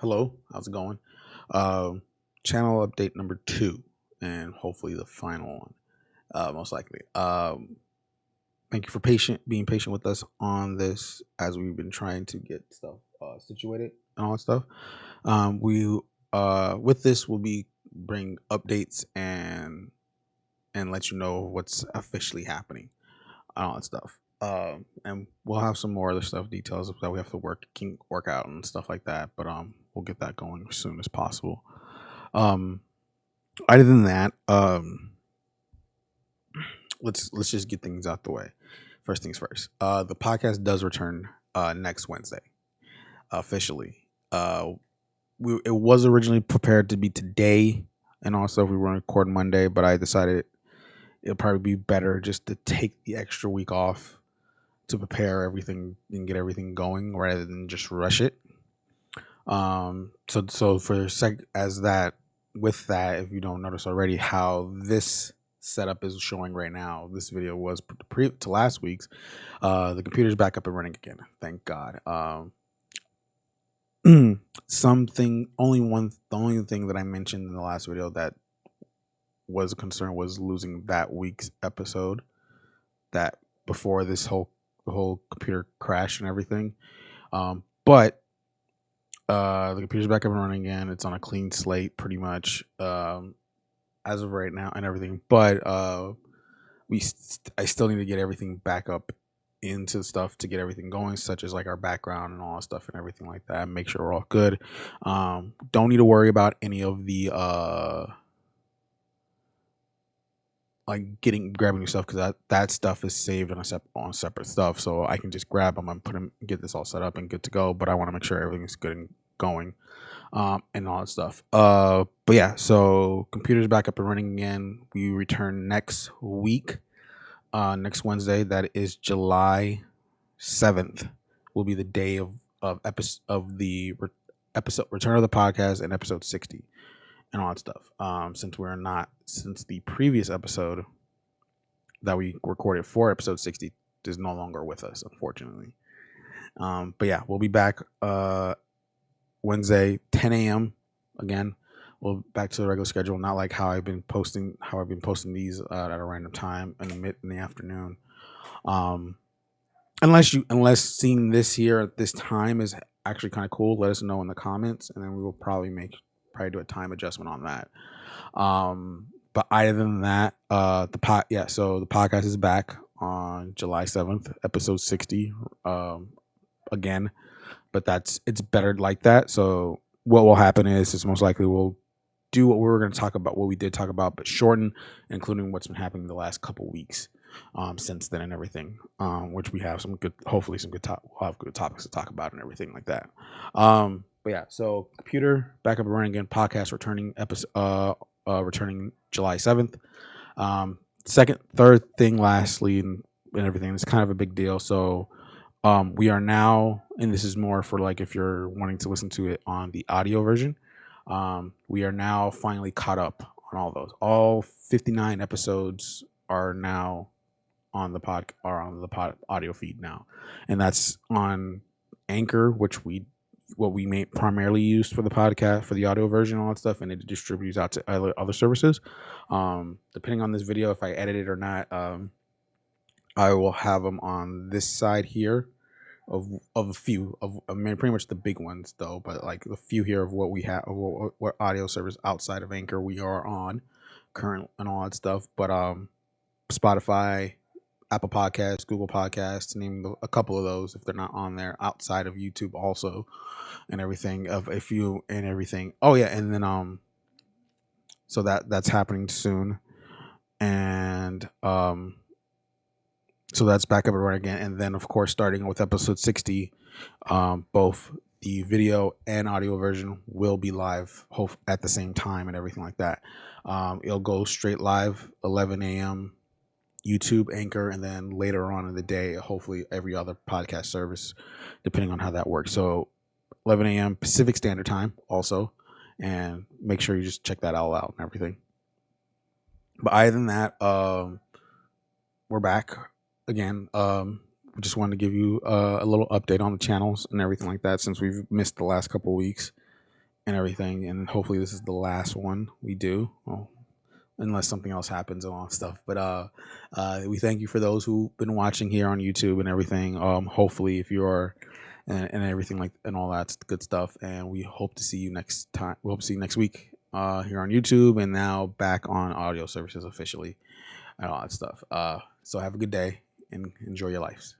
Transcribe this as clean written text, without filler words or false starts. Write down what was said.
Hello, how's it going? Um, Channel update number 2, and hopefully the final one, most likely. Thank you for being patient with us on this as we've been trying to get stuff situated and all that stuff. We With this will be bring updates and let you know what's officially happening and all that stuff. And we'll have some more other stuff details that we have to work out and stuff like that. But we'll get that going as soon as possible. Um, Other than that, let's just get things out the way. First things first. The podcast does return next Wednesday officially. It was originally prepared to be today, and also we were going to record Monday, but I decided it'll probably be better just to take the extra week off to prepare everything and get everything going rather than just rush it. So for as that with that, if you don't notice already, how this setup is showing right now, this video was to last week's. The computer's back up and running again. Thank God. Something only one. The only thing that I mentioned in the last video that was a concern was losing that week's episode. That before this whole computer crash and everything. But the computer's back up and running again. It's on a clean slate, pretty much, as of right now, and everything. But I still need to get everything back up into stuff to get everything going, such as like our background and all that stuff and everything like that. Make sure we're all good. Don't need to worry about any of the like grabbing your stuff, because that stuff is saved on separate stuff, so I can just grab them and get this all set up and good to go. But I want to make sure everything's good and going, and all that stuff. But yeah, so computer's back up and running again. We return next week, next Wednesday. That is July 7th. Will be the day of the episode return of the podcast and episode 60 and all that stuff. Since the previous episode that we recorded for episode 60 is no longer with us, unfortunately. But yeah, we'll be back Wednesday, 10 a.m. again. We'll back to the regular schedule, not like how I've been posting these at a random time in the afternoon. Unless seeing this here at this time is actually kind of cool, let us know in the comments, and then we will probably do a time adjustment on that. But other than that, so the podcast is back on July 7th, episode 60, again. But it's better like that. So what will happen is most likely we'll do what we were going to talk about, what we did talk about, but shorten, including what's been happening the last couple weeks since then and everything, which we have hopefully we'll have good topics to talk about and everything like that. But yeah, so computer back up and running again. Podcast returning returning July 7th. Third thing, lastly, and everything. It's kind of a big deal. So we are now, and this is more for like if you're wanting to listen to it on the audio version. We are now finally caught up on all those. All 59 episodes are now on the pod audio feed now, and that's on Anchor, what we primarily used for the podcast, for the audio version, all that stuff, and it distributes out to other services. Depending on this video, if I edit it or not, I will have them on this side here of a few pretty much the big ones though, but like a few here of what we have, what audio service outside of Anchor we are on current and all that stuff. But Spotify, Apple Podcasts, Google Podcasts, to name a couple of those, if they're not on there, outside of YouTube also, and everything everything. Oh yeah, and then so that's happening soon, and so that's back up and running again. And then of course, starting with episode 60, both the video and audio version will be live at the same time and everything like that. It'll go straight live 11 a.m. YouTube, Anchor, and then later on in the day, hopefully every other podcast service, depending on how that works. So 11 a.m. Pacific Standard Time also, and make sure you just check that all out and everything. But other than that, we're back again. We just wanted to give you a little update on the channels and everything like that, since we've missed the last couple of weeks. and everything. And hopefully this is the last one we do. Well, unless something else happens and all that stuff. But we thank you for those who've been watching here on YouTube and everything. Hopefully, if you're and everything like and all that good stuff. And we hope to see you next time. We hope to see you next week here on YouTube and now back on audio services officially and all that stuff. So have a good day and enjoy your lives.